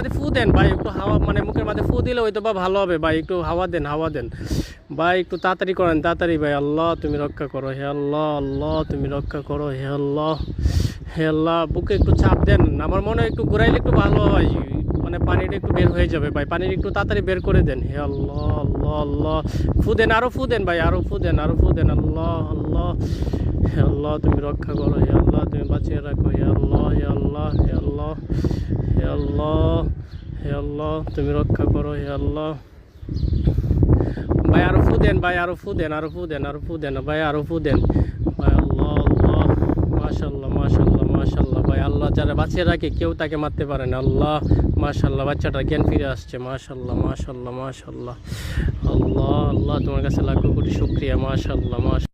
মাঝে ফু দেন ভাই, একটু হাওয়া মানে মুখের মাঝে ফু দিলে হয়তো বা ভালো হবে ভাই, একটু হাওয়া দেন, হাওয়া দেন ভাই, একটু তাড়াতাড়ি করেন, তাড়াতাড়ি ভাই। আল্লাহ তুমি রক্ষা করো হে আল্লাহ, আল্লাহ তুমি রক্ষা করো হে আল্লাহ, হে আল্লাহ। বুকে একটু চাপ দেন, আমার মনে হয় একটু ঘুরাইলে একটু ভালো হয়, মানে পানিটা একটু বের হয়ে যাবে ভাই, পানিটা একটু তাড়াতাড়ি বের করে দেন হে আল্লাহ, আল্লাহ আল্লাহ। ফু দেন, আরো ফু দেন ভাই, আরো ফু দেন, আরো ফু দেন। আল্লাহ আল্লাহ, হে আল্লাহ তুমি রক্ষা করো হে আল্লাহ, তুমি বাঁচিয়ে রাখো হে আল্লাহ, হে আল্লাহ, হে আল্লাহ, হে আল্লাহ, হে আল্লাহ তুমি রক্ষা করো হে আল্লাহ। ভাই আরো ফু দেন ভাই, আরো ফু দেন, আরো ফু দেন, আরো ফু দেন ভাই, আরো ফু দেন ভাই। আল্লাহ আল্লাহ, মাশাল্লাহ মাশাল্লাহ মাশাল্লাহ ভাই। আল্লাহ যারা বাঁচিয়ে রাখে কেউ তাকে মারতে পারে না। আল্লাহ মাশাল্লাহ, বাচ্চাটা জ্ঞান ফিরে আসছে, মাশাল্লাহ মাশাল্লাহ মাশাল্লাহ। আল্লাহ আল্লাহ তোমার কাছে লাখো কোটি শুকরিয়া, মাশাল্লাহ মাশাল্লাহ।